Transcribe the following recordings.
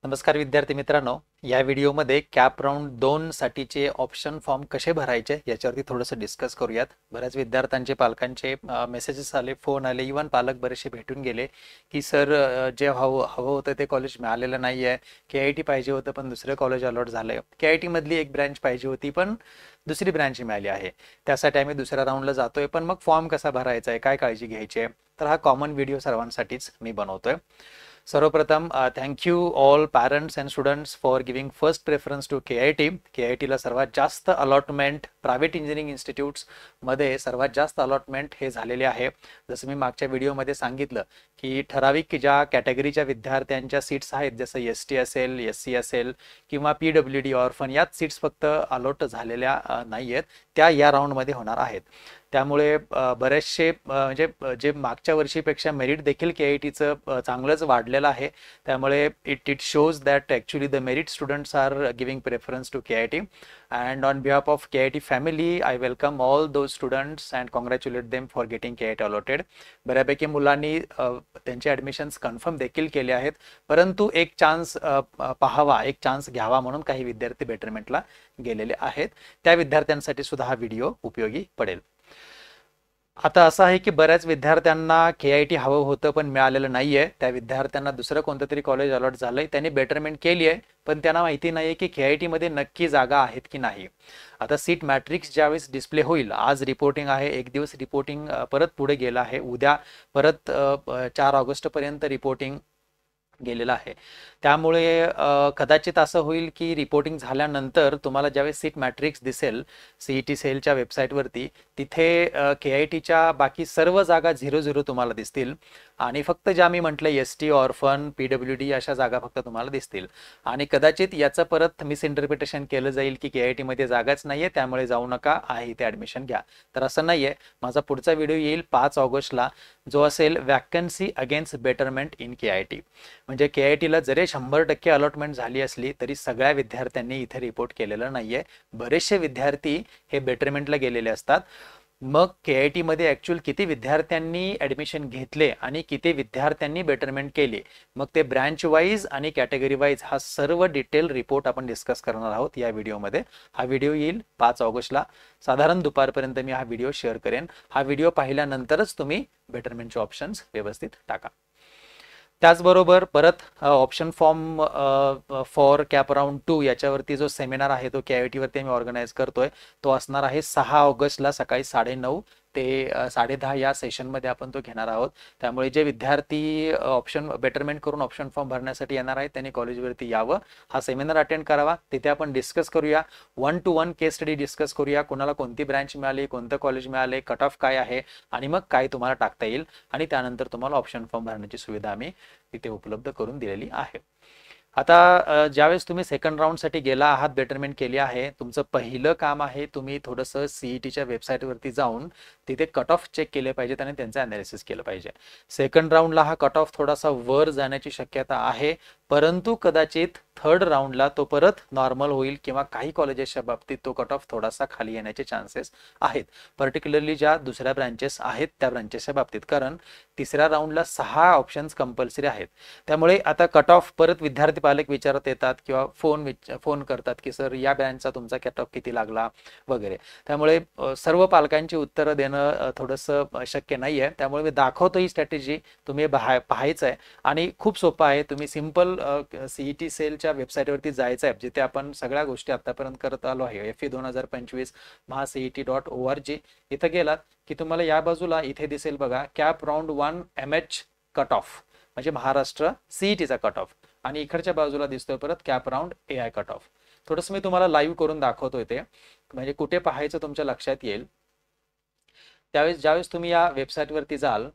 नमस्कार विद्यार्थी मित्रांनो, या व्हिडिओमध्ये कॅप राऊंड 2 साठीचे ऑप्शन फॉर्म कसे भरायचे याच्यावरती थोडंसं डिस्कस करूयात। बऱ्याच विद्यार्थ्यांचे पालकांचे मेसेजेस आले, फोन आले, इवन पालक बरेचसे भेटून गेले की सर जे हवं होतं ते कॉलेज मिळालेलं नाही आहे, KIT पाहिजे होतं पण दुसरं कॉलेज अलॉट झालंय, KIT मधली एक ब्रँच पाहिजे होती पण दुसरी ब्रँच मिळाली आहे, त्यासाठी आम्ही दुसऱ्या राऊंडला जातोय, पण मग फॉर्म कसा भरायचा आहे, काय काळजी घ्यायची आहे, तर हा कॉमन व्हिडिओ सर्वांसाठीच मी बनवतोय। सर्वप्रथम thank you all parents and students for giving first preference to KIT। KITला सर्वात जास्त अलॉटमेंट प्रायव्हेट इंजिनिअरिंग इन्स्टिट्यूट्समध्ये सर्वात जास्त अलॉटमेंट हे झालेले आहे। जसं मी मागच्या व्हिडिओमध्ये सांगितलं की ठराविक ज्या कॅटेगरीच्या विद्यार्थ्यांच्या सीट्स आहेत, जसं ST असेल, SC असेल किंवा PWD ऑर्फन, याच सीट्स फक्त अलॉट झालेल्या नाही आहेत, त्या या राऊंडमध्ये होणार आहेत। त्यामुळे बरेचसे म्हणजे जे मागच्या वर्षीपेक्षा मेरिट देखील KITचं चांगलंच वाढलेलं आहे। त्यामुळे it shows that actually the merit students are giving preference to KIT and on behalf of KIT family I welcome all those students and congratulate them for getting KIT allotted. बऱ्यापैकी मुलांनी त्यांचे admissions confirm देखील केले आहेत, परंतु एक chance पाहावा, एक चान्स घ्यावा म्हणून काही विद्यार्थी बेटरमेंटला गेलेले आहेत। त्या विद्यार्थ्यांसाठी सुद्धा हा व्हिडिओ उपयोगी पडेल। आता असं आहे की बऱ्याच विद्यार्थ्यांना KIT हवं होतं पण मिळालेलं नाहीये, त्या विद्यार्थ्यांना दुसरं कोणतं तरी कॉलेज अलॉट झालंय, त्यांनी बेटरमेंट केली आहे पण त्यांना माहिती नाहीये की KIT मध्ये नक्की जागा आहेत की नाही। आता सीट मॅट्रिक्स ज्यावेळेस डिस्प्ले होईल, आज रिपोर्टिंग आहे, एक दिवस रिपोर्टिंग परत पुढे गेलं आहे, उद्या परत 4 ऑगस्ट पर्यंत रिपोर्टिंग गेलेला आहे। त्यामुळे कदाचित असं होईल की रिपोर्टिंग झाल्यानंतर तुम्हाला ज्यावेळेस सीट मॅट्रिक्स दिसेल CET सेलच्या वेबसाईटवरती, तिथे KITच्या बाकी सर्व जागा 0-0 तुम्हाला दिसतील आणि फक्त ज्या मी म्हटलं ST ऑर्फन PWD अशा जागा फक्त तुम्हाला दिसतील आणि कदाचित याचं परत मिसइंटरप्रिटेशन केलं जाईल की KIT मध्ये जागाच नाहीये त्यामुळे जाऊ नका, आहे इथे ॲडमिशन घ्या। तर असं नाहीये। माझा पुढचा व्हिडिओ येईल 5 ऑगस्टला, जो असेल vacancy against betterment in KIT। म्हणजे KITला जरी 100% अलॉटमेंट झाली असली तरी सगळ्या विद्यार्थ्यांनी इथे रिपोर्ट केलेलं नाहीये, बरेचसे विद्यार्थी हे बेटरमेंटला गेलेले असतात। मग KIT मध्ये ॲक्च्युअल किती विद्यार्थ्यांनी ॲडमिशन घेतले आणि किती विद्यार्थ्यांनी बेटरमेंट केले, मग ते ब्रँच वाईज आणि कॅटेगरी वाईज हा सर्व डिटेल रिपोर्ट आपण डिस्कस करणार आहोत या व्हिडिओमध्ये। हा व्हिडिओ येईल 5 ऑगस्टला, साधारण दुपारपर्यंत मी हा व्हिडिओ शेअर करेन। हा व्हिडिओ पाहिल्यानंतरच तुम्ही बेटरमेंटचे ऑप्शन्स व्यवस्थित टाका। त्याचबरोबर परत option form for CAP round 2 याच्यावरती जो सेमिनार आहे तो KIT वरती मी ऑर्गनाईज करतोय, तो असणार आहे 6 ऑगस्टला सकाळी 9:30 ते 10:30 या सेशनमध्ये आपण तो घेणार आहोत। त्यामुळे जे विद्यार्थी ऑप्शन बेटरमेंट करून ऑप्शन फॉर्म भरण्यासाठी येणार आहेत त्यांनी कॉलेजवरती यावं, हा सेमिनार अटेंड करावा, तिथे आपण डिस्कस करूया, 1 to 1 केस स्टडी डिस्कस करूया, कोणाला कोणती ब्रँच मिळाली, कोणतं कॉलेज मिळाले, कट ऑफ काय आहे आणि मग काय तुम्हाला टाकता येईल आणि त्यानंतर तुम्हाला ऑप्शन फॉर्म भरण्याची सुविधा आम्ही तिथे उपलब्ध करून दिलेली आहे। आता ज्यावेळेस तुम्ही सेकंड राऊंडसाठी गेला आहात, बेटरमेंट केली आहे, तुमचं पहिलं काम आहे तुम्ही थोडंसं CETच्या वेबसाईटवरती जाऊन तिथे कट ऑफ चेक केले पाहिजेत आणि त्यांचं ॲनालिसिस केलं पाहिजे। सेकंड राऊंडला हा कट ऑफ थोडासा वर जाण्याची शक्यता आहे, परंतु कदाचित थर्ड राऊंडला तो परत नॉर्मल होईल किंवा काही कॉलेजेसच्या बाबतीत तो कट ऑफ थोडासा खाली येण्याचे चान्सेस आहेत, पर्टिक्युलरली ज्या दुसऱ्या ब्रँचेस आहेत त्या ब्रँचेसच्या बाबतीत, कारण तिसऱ्या राऊंडला 6 ऑप्शन्स कंपल्सरी आहेत। त्यामुळे आता कट ऑफ परत विद्यार्थी पालक विचारत येतात किंवा फोन करतात की सर या ब्रँचचा तुमचा कट ऑफ किती लागला वगैरे। त्यामुळे सर्व पालकांची उत्तरं देणं थोडंसं शक्य नाही आहे, त्यामुळे मी दाखवतो ही स्ट्रॅटेजी, तुम्ही पाहायचं आहे आणि खूप सोपं आहे। तुम्ही सिम्पल CET सेलच्या वेबसाईटवरती जायचं आहे, जिथे आपण सगळ्या गोष्टी आतापर्यंत करत आलो आहे, FE 2025 mahaCET.org। इथं गेलात की तुम्हाला या बाजूला इथे दिसेल बघा, cap round 1 MH cut off म्हणजे महाराष्ट्र CETचा कट ऑफ, आणि इकडच्या बाजूला दिसतोय परत cap round AI cut off. थोडंसं मी तुम्हाला लाईव्ह करून दाखवतोय ते, म्हणजे कुठे पाहायचं तुमच्या लक्षात येईल। ज्यावेळेस तुम्ही या वेबसाईटवरती जाल,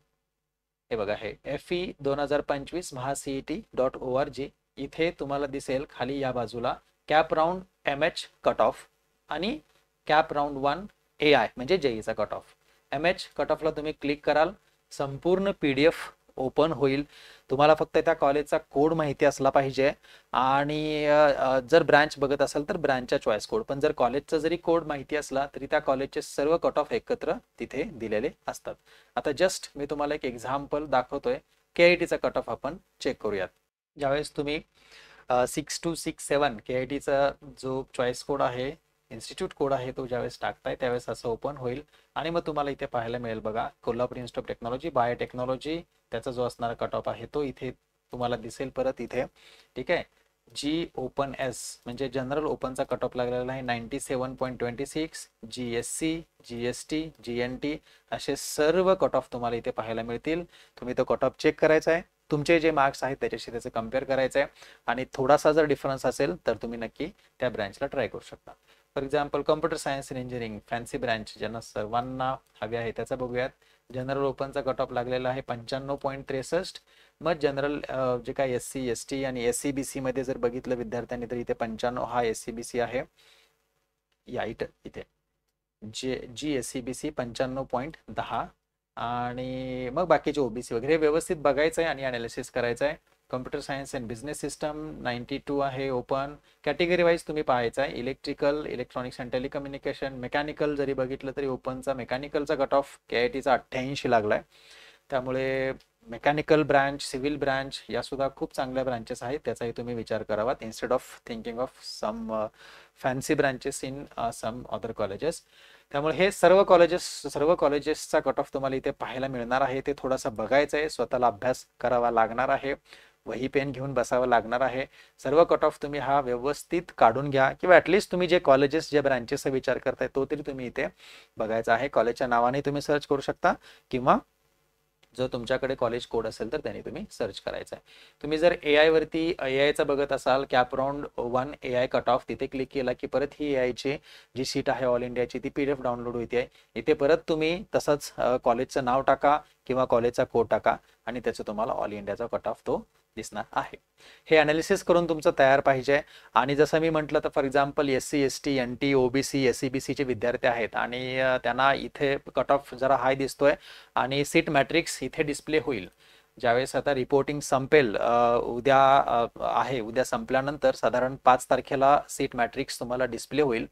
हे बघा, हे FE 2025 mahaCET.org, इथे तुम्हाला दिसेल खाली या बाजूला cap round MH cut off आणि कॅप राऊंड 1 AI म्हणजे JEEचा कट ऑफ। MH कट ऑफला तुम्ही क्लिक कराल, संपूर्ण PDF ओपन होईल। तुम्हाला फक्त त्या कॉलेजचा कोड माहिती असला पाहिजे आणि जर ब्रँच बघत असाल तर ब्रँचचा चॉईस कोड, पण जर कॉलेजचा जरी कोड माहिती असला तरी त्या कॉलेजचे सर्व कट ऑफ एकत्र तिथे दिलेले असतात। आता जस्ट मी तुम्हाला एक एक्झाम्पल दाखवतोय, KITचा कट ऑफ आपण चेक करूयात। ज्यावेळेस तुम्ही 6267 KITचा जो चॉईस कोड आहे, इन्स्टिट्यूट कोड आहे, तो ज्यावेळेस टाकताय त्यावेळेस असं ओपन होईल आणि मग तुम्हाला इथे पाहायला मिळेल बघा, Kolhapur institute of technology biotechnology, त्याचा जो असणारा कट ऑफ आहे तो इथे तुम्हाला दिसेल परत इथे. ठीक आहे. जी ओपन एस म्हणजे जनरल ओपनचा कट ऑफ लागलेला आहे 97.26. GSC, GST, GNT असे सर्व कट ऑफ तुम्हाला इथे पाहायला मिळतील. तुम्ही तो कट ऑफ चेक करायचा आहे, तुमचे जे मार्क्स आहेत त्याच्याशी त्याचं कम्पेअर करायचं आहे आणि थोडासा जर डिफरन्स असेल तर तुम्ही नक्की त्या ब्रँचला ट्राय करू शकता. For example computer science and engineering fancy branch ज्यांना सर्वांना हवे आहे त्याचा बघूयात. जनरल ओपनचा कट ऑफ लागलेला आहे 95.63. मग जनरल जे काय SC, ST आणि SCBC मध्ये जर बघितलं विद्यार्थ्यांनी तर इथे 95 हा SCBC आहे. या इथे जी SCBC 95.10 आणि मग बाकीचे OBC वगैरे व्यवस्थित बघायचं आहे आणि अनालिसिस करायचं आहे. Computer science and business system 92 आहे ओपन. कॅटेगरी वाईज तुम्ही पाहायचं आहे, electrical, electronics and telecommunication, mechanical जरी बघितलं तरी ओपनचा मेकॅनिकलचा कट ऑफ KITचा 88 लागलाय. त्यामुळे मेकॅनिकल ब्रांच, सिव्हिल ब्रांच या सुद्धा खूप चांगल्या ब्रांचेस आहेत, त्याचाही तुम्ही विचार करावात instead of thinking of some fancy branches in some other colleges. त्यामुळे हे सर्व कॉलेजेसचा कट ऑफ तुम्हाला इथे पाहायला मिळणार आहे. ते थोडासा बघायचं आहे, स्वतःला अभ्यास करावा लागणार आहे, वही पेन घेऊन बसावं लागणार आहे. सर्व कट ऑफ तुम्ही हा व्यवस्थित काढून घ्या किंवा ॲटलिस्ट तुम्ही जे कॉलेजेस, जे ब्रांचेसचा विचार करताय तो तरी तुम्ही इथे बघायचा आहे. कॉलेजच्या नावाने तुम्ही सर्च करू शकता किंवा जर तुमच्याकडे कॉलेज कोड असेल तर त्याने तुम्ही सर्च करायचं आहे. तुम्ही जर AI वरती AIचा बघत असाल, cap round 1 AI cut off, तिथे क्लिक केला की परत ही AIची जी शीट आहे ऑल इंडियाची ती PDF डाउनलोड होते. इथे परत तुम्ही तसंच कॉलेजचं नाव टाका किंवा कॉलेजचा कोड टाका आणि त्याचं तुम्हाला ऑल इंडियाचा कट ऑफ तो दिसणार आहे. हे अनालिसिस करून तुमचं तयार पाहिजे. आणि जसं मी म्हटलं तर for example SC, ST, NT, OBC, SCBC चे विद्यार्थी आहेत आणि त्यांना इथे कट ऑफ जरा हाय दिसतोय आणि सीट मॅट्रिक्स इथे डिस्प्ले होईल. ज्यावेळेस आता रिपोर्टिंग संपेल, उद्या आहे, उद्या संपल्यानंतर साधारण 5 तारखेला सीट मॅट्रिक्स तुम्हाला डिस्प्ले होईल.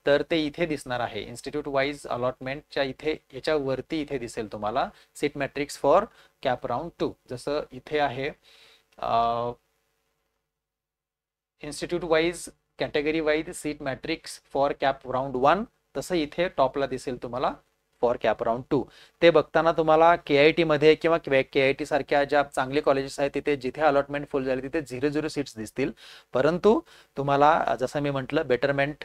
तर ते इथे दिसणार आहे इन्स्टिट्यूट वाईज अलॉटमेंटच्या इथे, याच्यावरती इथे दिसेल तुम्हाला seat matrix for CAP round 2. जसं इथे आहे institute wise, category wise seat matrix for CAP round 1, तसं इथे टॉपला दिसेल तुम्हाला फॉर कॅप राऊंड 2. ते बघताना तुम्हाला KIT मध्ये किंवा KIT सारख्या ज्या चांगले कॉलेजेस आहेत तिथे जिथे अलॉटमेंट फुल झाली तिथे 0 सीट्स दिसतील. परंतु तुम्हाला जसं मी म्हटलं betterment,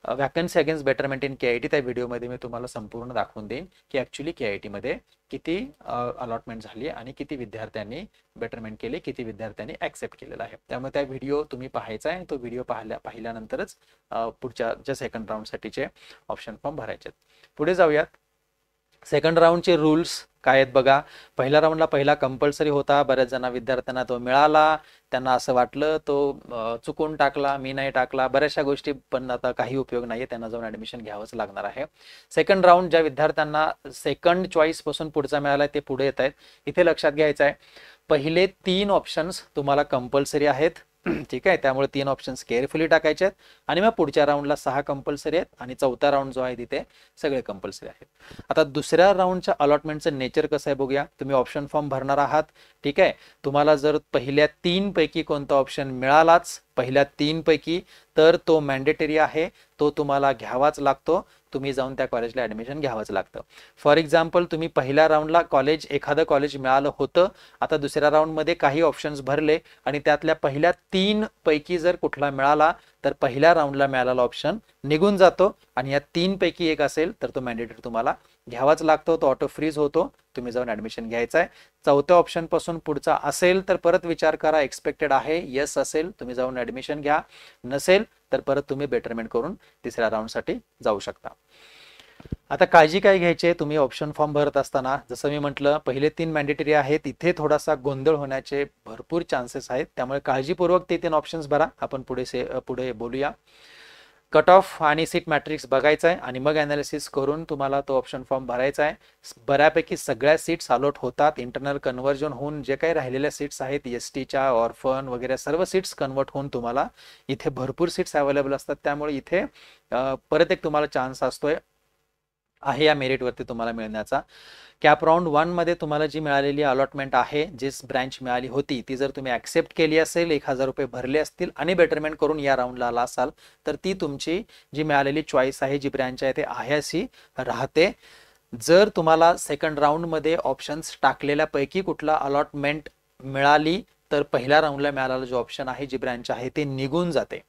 vacancy against betterment in KIT, त्या व्हिडिओमध्ये मी तुम्हाला संपूर्ण दाखवून देईन की ॲक्च्युली KIT मध्ये किती अलॉटमेंट झाली आणि किती विद्यार्थ्यांनी बेटरमेंट केले, किती विद्यार्थ्यांनी ॲक्सेप्ट केलेला आहे. त्यामुळे त्या व्हिडिओ तुम्ही पाहायचा आहे. तो व्हिडिओ पाहिल्यानंतरच पुढच्या ज्या सेकंड राऊंडसाठीचे ऑप्शन फॉर्म भरायचे. पुढे जाऊयात. सेकंड राऊंडचे रूल्स काय आहेत बघा. पहिल्या राऊंडला पहिला कंपल्सरी होता, बऱ्याच जण विद्यार्थ्यांना तो मिळाला, त्यांना असं वाटलं तो चुकून टाकला, मी नाही टाकला, बऱ्याचशा गोष्टी, पण आता काही उपयोग नाहीये, त्यांना जाऊन ऍडमिशन घ्यावंच लागणार आहे. सेकंड राऊंड ज्या विद्यार्थ्यांना सेकंड चॉईस पासून पुढचा मिळाला ते पुढे येत आहेत. इथे लक्षात घ्यायचं आहे, पहिले 3 ऑप्शन्स तुम्हाला कंपल्सरी आहेत. ठीक आहे, त्यामुळे 3 ऑप्शन्स केअरफुली टाकायचे आहेत आणि मग पुढच्या राऊंडला 6 कंपल्सरी आहेत आणि चौथा राऊंड जो आहे तिथे सगळे कंपल्सरी आहेत. आता दुसऱ्या राऊंडच्या अलॉटमेंटचं नेचर कसं आहे बघूया. तुम्ही ऑप्शन फॉर्म भरणार आहात. ठीक आहे, तुम्हाला जर पहिल्या 3 पैकी कोणता ऑप्शन मिळालाच, पहिल्या 3 पैकी, तर तो मॅन्डेटरी आहे, तो तुम्हाला घ्यावाच लागतो. तुम्ही जाऊन त्या कॉलेजला ऍडमिशन घ्यावंच लागतं. फॉर एक्झाम्पल तुम्ही पहिल्या राऊंडला एखादं कॉलेज मिळालं होतं, आता दुसऱ्या राऊंडमध्ये काही ऑप्शन्स भरले आणि त्यातल्या पहिल्या 3 पैकी जर कुठला मिळाला तर पहिल्या राऊंडला मिळालेला ऑप्शन निघून जातो आणि या 3 पैकी एक असेल तर तो मॅन्डेटरी तुम्हाला घ्यावाच लागतो. तो ऑटो फ्रीज होतो, तुम्ही जाऊन ऍडमिशन घ्यायचं आहे. चौथ्या ऑप्शन पासून पुढचा असेल तर परत विचार करा, एक्सपेक्टेड आहे, येस असेल तुम्ही जाऊन ऍडमिशन घ्या, नसेल तर परत तुम्ही बेटरमेंट करून तिसऱ्या राऊंडसाठी जाऊ शकता. आता काळजी काय घ्यायची आहे, तुम्ही ऑप्शन फॉर्म भरत असताना जसं मी म्हटलं पहिले 3 मॅन्डेटरी आहेत, इथे थोडासा गोंधळ होण्याचे भरपूर चान्सेस आहेत. त्यामुळे काळजीपूर्वक ते 3 ऑप्शन्स भरा. आपण पुढे बोलूया. कट ऑफ आणि सीट मॅट्रिक्स बघायचा आहे आणि मग अनालिसिस करून तुम्हाला तो ऑप्शन फॉर्म भरायचा आहे. बऱ्यापैकी सगळ्या सीट्स अलॉट होतात. इंटरनल कन्व्हर्जन होऊन जे काही राहिलेल्या सीट्स आहेत STच्या, ऑर्फन वगैरे सर्व सीट्स कन्वर्ट होऊन तुम्हाला इथे भरपूर सीट्स अवेलेबल असतात. त्यामुळे इथे परत एक तुम्हाला चान्स असतोय आहे या मेरिटवरती तुम्हाला मिळण्याचा. कॅप राऊंड 1 मध्ये तुम्हाला जी मिळालेली अलॉटमेंट आहे, जी ब्रँच मिळाली होती, ती जर तुम्ही ऍक्सेप्ट केली असेल, 1000 रुपये भरले असतील आणि बेटरमेंट करून या राऊंडला आला असाल, तर ती तुमची जी मिळालेली चॉईस आहे, जी ब्रँच आहे, ते आहे अशी राहते. जर तुम्हाला सेकंड राऊंडमध्ये ऑप्शन्स टाकलेल्यापैकी कुठला अलॉटमेंट मिळाली, तर पहिल्या राऊंडला मिळालेला जो ऑप्शन आहे, जी ब्रँच आहे, ते निघून जाते.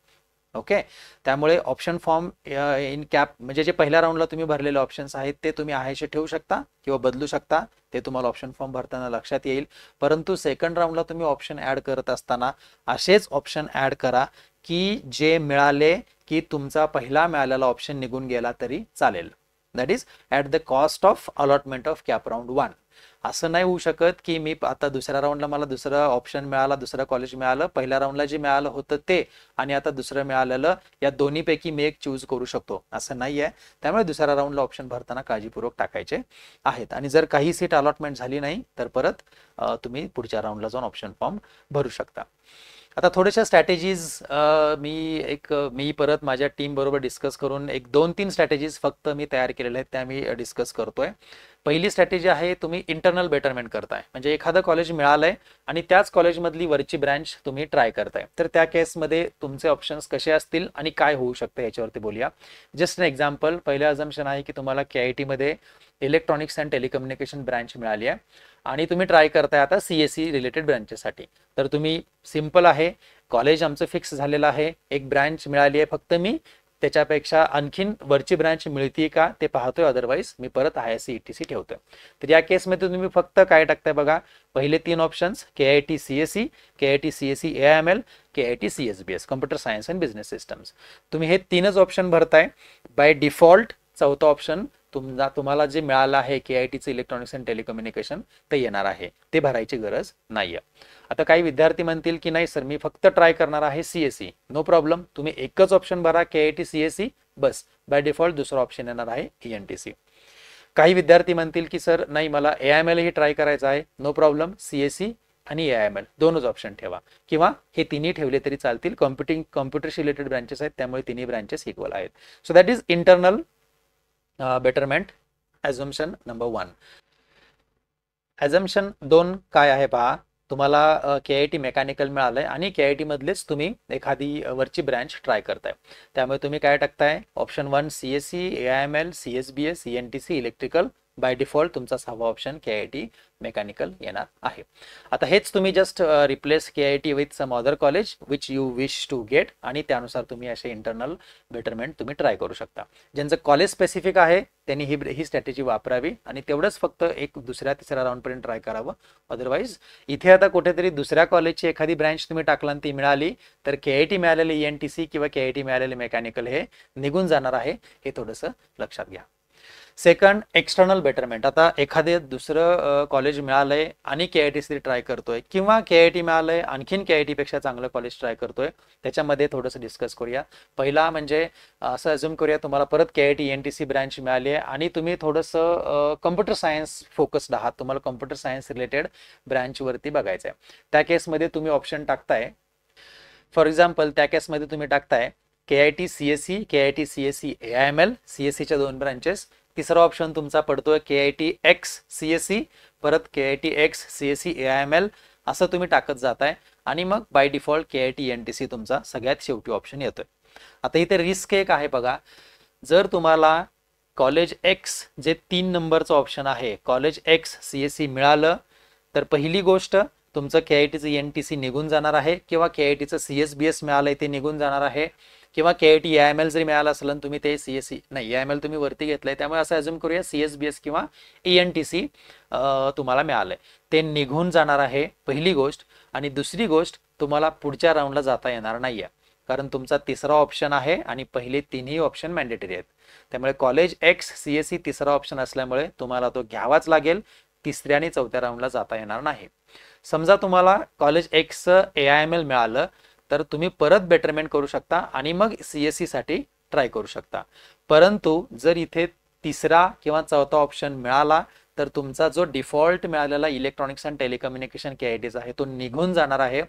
ओके, त्यामुळे ऑप्शन फॉर्म इन कॅप म्हणजे जे पहिल्या राऊंडला तुम्ही भरलेले ऑप्शन्स आहेत, ते तुम्ही आहेशे ठेवू शकता किंवा बदलू शकता. ते तुम्हाला ऑप्शन फॉर्म भरताना लक्षात येईल. परंतु सेकंड राऊंडला तुम्ही ऑप्शन ऍड करत असताना असेच ऑप्शन ऍड करा की जे मिळाले की तुमचा पहिला मिळालेला ऑप्शन निघून गेला तरी चालेल. That is at the cost of allotment of cap round 1. असं नाही होऊ शकत की मी आता दुसऱ्या राऊंडला मला दुसरं ऑप्शन मिळाला, दुसरं कॉलेज मिळालं, पहिल्या राऊंडला जे मिळालं होतं ते आणि आता दुसरं मिळालेलं, या दोन्हीपैकी मी एक चूज करू शकतो, असं नाही आहे. त्यामुळे दुसऱ्या राऊंडला ऑप्शन भरताना काळजीपूर्वक टाकायचे आहेत. आणि जर काही सीट अलॉटमेंट झाली नाही, तर परत तुम्ही पुढच्या राऊंडला जाऊन ऑप्शन फॉर्म भरू शकता. आता थोड्याशा स्ट्रॅटेजीज मी परत माझ्या टीम बरोबर डिस्कस करून एक 2-3 स्ट्रॅटेजीज फक्त मी तयार केलेल्या आहेत, त्या मी डिस्कस करतोय. पहिली स्ट्रॅटेजी आहे, तुम्ही इंटरनल बेटरमेंट करताय, म्हणजे एखादं कॉलेज मिळालंय आणि त्याच कॉलेजमधली वरची ब्रँच तुम्ही ट्राय करताय. तर त्या केसमध्ये तुमचे ऑप्शन्स कसे असतील आणि काय होऊ शकतं याच्यावरती बोलूया. जस्ट अन एक्झाम्पल, पहिलं अझम्पशन आहे की तुम्हाला KIT मध्ये इलेक्ट्रॉनिक्स अँड टेलिकम्युनिकेशन ब्रँच मिळाली आहे आणि तुम्ही ट्राय करताय आता CSE रिलेटेड ब्रँचेससाठी. तर तुम्ही सिंपल आहे, कॉलेज आमचं फिक्स झालेलं आहे, एक ब्रँच मिळाली आहे, फक्त मी त्याच्यापेक्षा आणखीन वरची ब्रँच मिळते का ते पाहतोय, अदरवाईज मी परत IISc ETC ठेवतोय. तर या केसमध्ये तुम्ही फक्त काय टाकताय बघा, पहिले 3 options KIT CSE, KIT CSE AIML, KIT CSBS computer science and business systems. तुम्ही हे 3च ऑप्शन भरताय. बाय डिफॉल्ट चौथा ऑप्शन तुम्हाला जे मिळालं आहे KITचं इलेक्ट्रॉनिक्स अँड टेलिकम्युनिकेशन, ते येणार आहे, ते भरायची गरज नाहीये. आता काही विद्यार्थी म्हणतील की नाही सर, मी फक्त ट्राय करणार आहे CSE. नो प्रॉब्लेम, तुम्ही एकच ऑप्शन भरा KIT CSE, bus. By default दुसरा ऑप्शन येणार आहे ENTC. काही विद्यार्थी म्हणतील की सर नाही, मला AIML ही ट्राय करायचं आहे. नो प्रॉब्लेम, CSE आणि AIML दोनच ऑप्शन ठेवा किंवा हे तिन्ही ठेवले तरी चालतील. कॉम्प्युटरशी रिलेटेड ब्रँचेस आहेत, त्यामुळे तिन्ही ब्रँचेस इक्वल आहेत. So that is internal betterment assumption number 1. Assumption 2 काय आहे पहा, तुम्हाला KIT मेकॅनिकल मिळालंय आणि KIT मधलेच तुम्ही एखादी वरची ब्रँच ट्राय करताय. त्यामुळे तुम्ही काय टाकताय, option 1 CSE, AIML, CSBS, ENTC electrical. By default तुमचा 6वा ऑप्शन KIT मेकॅनिकल येणार आहे. आता हेच तुम्ही just replace KIT with some other college which you wish to get, आणि त्यानुसार तुम्ही असे इंटरनल बेटरमेंट तुम्ही ट्राय करू शकता. ज्यांचं कॉलेज स्पेसिफिक आहे त्यांनी ही स्ट्रॅटेजी वापरावी आणि तेवढंच फक्त एक दुसऱ्या तिसऱ्या राऊंडपर्यंत ट्राय करावं. अदरवाईज इथे आता कुठेतरी दुसऱ्या कॉलेजची एखादी ब्रँच तुम्ही टाकला आणि ती मिळाली, तर KIT मिळालेले ENTC किंवा KIT मिळालेले मेकॅनिकल हे निघून जाणार आहे, हे थोडंसं लक्षात घ्या. Second, external betterment. आता एखादे दुसरं कॉलेज मिळालंय आणि KIT ट्राय करतोय, किंवा KIT मिळालंय आणखीन KIT पेक्षा चांगलं कॉलेज ट्राय करतोय, त्याच्यामध्ये थोडंसं डिस्कस करूया. पहिला म्हणजे असं अज्युम करूया तुम्हाला परत KIT ENTC ब्रँच मिळाली आहे आणि तुम्ही थोडंसं कम्प्युटर सायन्स फोकस्ड आहात, तुम्हाला कम्प्युटर सायन्स रिलेटेड ब्रँचवरती बघायचं आहे. त्या केसमध्ये तुम्ही ऑप्शन टाकताय, फॉर एक्झाम्पल त्या केसमध्ये तुम्ही टाकताय KIT CSE, KIT CSE AIML, CSEच्या 2 branches. तिसरा ऑप्शन तुमचा पडतोय KIT X CSE, परत KIT X CSE AIML, असं तुम्ही टाकत जाताय आणि मग बाय डिफॉल्ट KIT ENTC तुमचा सगळ्यात शेवटी ऑप्शन येतोय. आता इथे रिस्क एक आहे बघा, जर तुम्हाला कॉलेज X जे 3 नंबरचं ऑप्शन आहे, कॉलेज X CSE मिळालं, तर पहिली गोष्ट तुमचं KITचं ENTC निघून जाणार आहे, किंवा KITचं CSBS मिळालंय ते निघून जाणार आहे, किंवा KIT AIML जरी मिळालं असेल तुम्ही ते CSE नाही, AIML तुम्ही वरती घेतलंय, त्यामुळे असं अज्युम करूया CSBS किंवा ENTC तुम्हाला मिळालंय, ते निघून जाणार आहे, पहिली गोष्ट. आणि दुसरी गोष्ट, तुम्हाला पुढच्या राऊंडला जाता येणार नाहीये, कारण तुमचा तिसरा ऑप्शन आहे आणि पहिले तिन्ही ऑप्शन मॅन्डेटरी आहेत. त्यामुळे कॉलेज X CSE तिसरा ऑप्शन असल्यामुळे तुम्हाला तो घ्यावाच लागेल, तिसऱ्या आणि चौथ्या राऊंडला जाता येणार नाही. समजा तुम्हाला कॉलेज X AIML मिळालं, तर तुम्ही परत बेटरमेंट करू शकता आणि मग CSE साठी ट्राय करू शकता. परंतु जर इथे तिसरा किंवा चौथा ऑप्शन मिळाला, तर तुमचा जो डिफॉल्ट मिळालेला इलेक्ट्रॉनिक्स अँड टेलिकम्युनिकेशन KITचा आहे तो निघून जाणार आहे.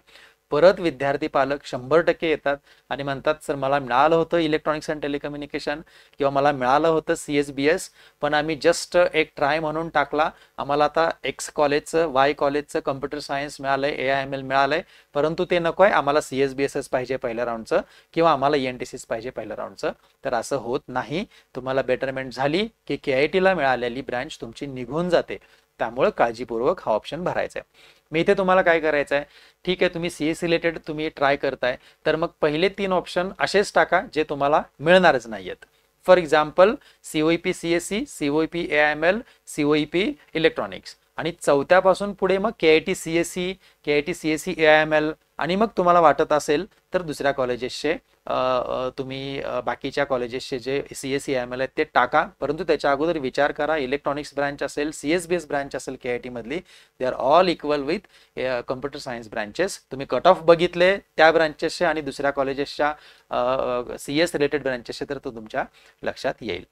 परत विद्यार्थी पालक 100% येतात आणि म्हणतात सर मला मिळालं होतं इलेक्ट्रॉनिक्स अँड टेलिकम्युनिकेशन किंवा मला मिळालं होतं CSBS, पण आम्ही जस्ट एक ट्राय म्हणून टाकला, आम्हाला आता X कॉलेजचं Y कॉलेजचं कम्प्युटर सायन्स मिळालंय, AIML मिळालंय, परंतु ते नको आहे, आम्हाला CSBSच पाहिजे पहिल्या राऊंडचं किंवा आम्हाला ENTCच पाहिजे पहिल्या राऊंडचं. तर असं होत नाही. तुम्हाला बेटरमेंट झाली की KITला मिळालेली ब्रँच तुमची निघून जाते. त्यामुळे काळजीपूर्वक हा ऑप्शन भरायचा आहे. मी इथे तुम्हाला काय करायचं आहे, ठीक आहे तुम्ही CS रिलेटेड तुम्ही ट्राय करताय, तर मग पहिले 3 ऑप्शन असेच टाका जे तुम्हाला मिळणारच नाहीयेत. For example COEP CSE, COEP AIML, COEP electronics, आणि चौथ्यापासून पुढे मग KIT CSE, KIT CSE AIML, आणि मग तुम्हाला वाटत असेल तर दुसऱ्या कॉलेजेसचे तुम्ही बाकीच्या कॉलेजेसचे जे CSE AIML आहेत ते टाका. परंतु त्याच्या अगोदर विचार करा, इलेक्ट्रॉनिक्स ब्रांच असेल, CSBS ब्रांच असेल KIT मधली, they are all equal with computer science branches. तुम्ही कट ऑफ बघितले त्या ब्रांचेसचे आणि दुसऱ्या कॉलेजेसच्या CS रिलेटेड ब्रांचेसचे, तर तो तुमच्या लक्षात येईल.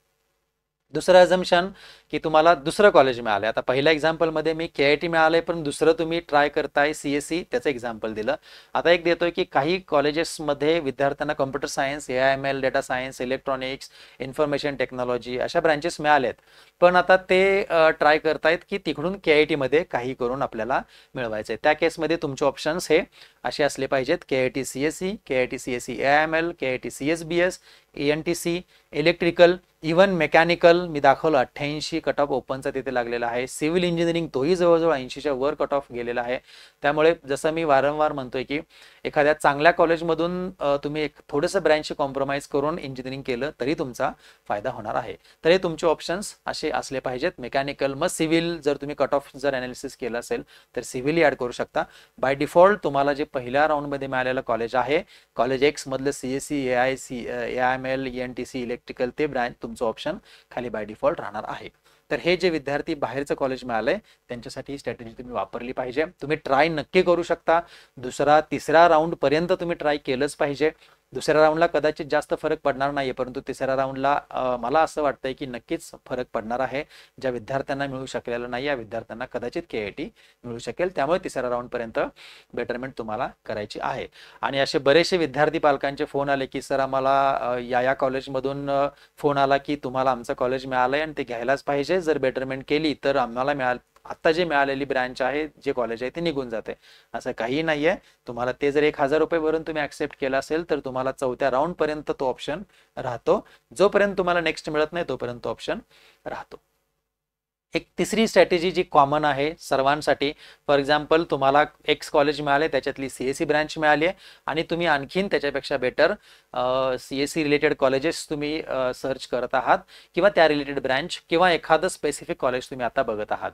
दुसरं अझम्पशन की तुम्हाला दुसरं कॉलेज मिळालंय. आता पहिल्या एक्झाम्पलमध्ये मी KIT मिळालंय, पण दुसरं तुम्ही ट्राय करताय CSE, त्याचं एक्झाम्पल दिलं. आता एक देतोय की काही कॉलेजेसमध्ये विद्यार्थ्यांना computer science, AIML, data science, electronics, information technology अशा ब्रँचेस मिळालेत, पण आता ते ट्राय करतायत की तिकडून KIT मध्ये काही करून आपल्याला मिळवायचंय. त्या केसमध्ये तुमचे ऑप्शन्स हे असे असले पाहिजेत: KIT CSE, KIT CSE AIML, KIT CSBS, ENTC, electrical, even mechanical. मी दाखवलं 88 कट ऑफ ओपनचा तिथे लागलेला आहे. सिव्हिल इंजिनिअरिंग तोही जवळजवळ 80च्या वर कट ऑफ गेलेला आहे. त्यामुळे जसं मी वारंवार म्हणतोय की एखाद्या चांगल्या कॉलेजमधून तुम्ही एक थोडंसं ब्रँचशी कॉम्प्रोमाइज करून इंजिनिअरिंग केलं तरी तुमचा फायदा होणार आहे. तर हे तुमचे ऑप्शन्स असे असले पाहिजेत: मेकॅनिकल, मग सिव्हिल. जर तुम्ही कट ऑफ जर अनालिसिस केलं असेल तर सिव्हिल ॲड करू शकता. बाय डिफॉल्ट तुम्हाला जे पहिल्या राऊंडमध्ये मिळालेलं कॉलेज आहे, कॉलेज X मधलं CSE, AIML, ENTC, इलेक्ट्रिकल, ते ब्रँच तुमचं ऑप्शन खाली बाय डिफॉल्ट राहणार आहे. तर हे जे विद्यार्थी बाहेरचं कॉलेज मिळालंय त्यांच्यासाठी ही स्ट्रॅटेजी तुम्ही वापरली पाहिजे. तुम्ही ट्राय नक्की करू शकता. दुसरा तिसरा राऊंड पर्यंत तुम्ही ट्राय केलंच पाहिजे. दुसऱ्या राऊंडला कदाचित जास्त फरक पडणार नाही, परंतु तिसऱ्या राऊंडला मला असं वाटतंय की नक्कीच फरक पडणार आहे. ज्या विद्यार्थ्यांना मिळू शकलेलं नाही या विद्यार्थ्यांना कदाचित KIT मिळू शकेल. त्यामुळे तिसऱ्या राऊंड पर्यंत बेटरमेंट तुम्हाला करायची आहे. आणि असे बरेचसे विद्यार्थी पालकांचे फोन आले की सर आम्हाला या कॉलेजमधून फोन आला की तुम्हाला आमचं कॉलेज मिळालंय आणि ते घ्यायलाच पाहिजे, जर बेटरमेंट केली तर आम्हाला आता जे मिळालेली ब्रँच आहे, जे कॉलेज आहे ते निघून जाते. असं काही नाहीये. तुम्हाला ते जर 1000 रुपये भरून तुम्ही ऍक्सेप्ट केलं असेल तर तुम्हाला चौथ्या राऊंड पर्यंत तो ऑप्शन राहतो. जोपर्यंत तुम्हाला नेक्स्ट मिळत नाही तोपर्यंत ऑप्शन राहतो. एक तिसरी स्ट्रॅटेजी जी कॉमन आहे सर्वांसाठी, फॉर एक्झाम्पल तुम्हाला X कॉलेज मिळाले, त्याच्यातली CSE ब्रँच मिळाली आहे आणि तुम्ही आणखीन त्याच्यापेक्षा बेटर CSE रिलेटेड कॉलेजेस तुम्ही सर्च करत आहात किंवा त्या रिलेटेड ब्रँच किंवा एखादं स्पेसिफिक कॉलेज तुम्ही आता बघत आहात.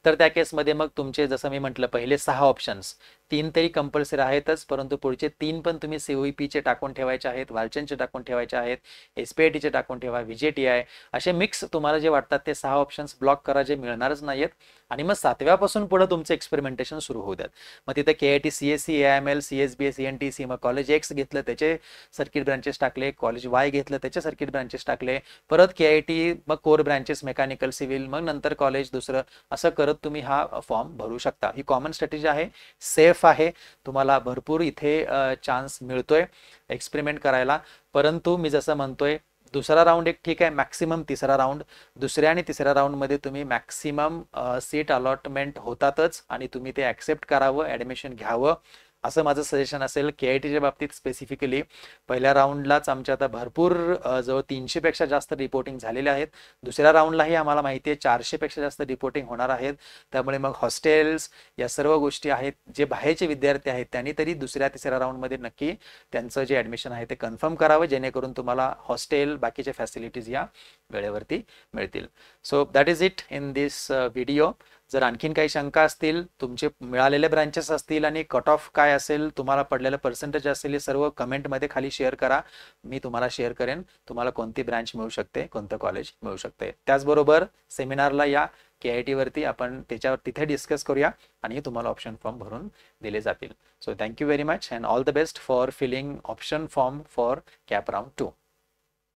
तर त्या केसमध्ये मग तुमचे जसं मी म्हटलं पहिले 6 ऑप्शन्स, 3 तरी कंपल्सरी आहेतच, परंतु पुढचे 3 पण तुम्ही COEPचे टाकून ठेवायचे आहेत, वालचंदचे टाकून ठेवायचे आहेत, SPITचे टाकून ठेवा, VJTI, असे मिक्स तुम्हाला जे वाटतात ते 6 ऑप्शन्स ब्लॉक करा जे मिळणारच नाहीत. आणि मग 7व्यापासून पुढे तुमचं एक्सपेरिमेंटेशन सुरू होऊ द्यात. मग तिथे KIT CSE, AIML, CSBS, ENTC, मग कॉलेज X घेतलं त्याचे सर्किट ब्रांचेस टाकले, कॉलेज Y घेतलं त्याचे सर्किट ब्रांचेस टाकले, परत KIT, मग कोर ब्रांचेस मेकॅनिकल, सिव्हिल, मग नंतर कॉलेज दुसरं, असं करत तुम्ही हा फॉर्म भरू शकता. ही कॉमन स्ट्रॅटेजी आहे, सेफ आहे, तुम्हाला भरपूर इथे चान्स मिळतोय एक्सपेरिमेंट करायला. परंतु मी जसं म्हणतोय दुसरा राऊंड एक ठीक आहे, मॅक्सिमम तिसरा राऊंड. दुसऱ्या आणि तिसऱ्या राऊंडमध्ये तुम्ही मॅक्सिमम सीट अलॉटमेंट होतातच आणि तुम्ही ते ॲक्सेप्ट करावं, ॲडमिशन घ्यावं, असं माझं सजेशन असेल. KITच्या बाबतीत स्पेसिफिकली पहिल्या राऊंडलाच आमच्या आता भरपूर जवळ 300 पेक्षा जास्त रिपोर्टिंग झालेले आहेत. दुसऱ्या राऊंडलाही आम्हाला माहिती आहे 400 पेक्षा जास्त रिपोर्टिंग होणार आहेत. त्यामुळे मग हॉस्टेल्स या सर्व गोष्टी आहेत, जे बाहेरचे विद्यार्थी आहेत त्यांनी तरी दुसऱ्या तिसऱ्या राऊंडमध्ये नक्की त्यांचं जे ॲडमिशन आहे ते कन्फर्म करावं, जेणेकरून तुम्हाला हॉस्टेल बाकीचे फॅसिलिटीज या वेळेवरती मिळतील. So that is it in this video. जर आणखीन काही शंका असतील, तुमचे मिळालेले ब्रांचेस असतील आणि कट ऑफ काय असेल, तुम्हाला पडलेलं पर्सेंटेज असेल, हे सर्व कमेंटमध्ये खाली शेअर करा. मी तुम्हाला शेअर करेन तुम्हाला कोणती ब्रांच मिळू शकते, कोणतं कॉलेज मिळू शकते. त्याचबरोबर सेमिनारला या KIT वरती, आपण त्याच्यावर तिथे डिस्कस करूया आणि तुम्हाला ऑप्शन फॉर्म भरून दिले जातील. So thank you very much and all the best for filling option form for CAP round 2.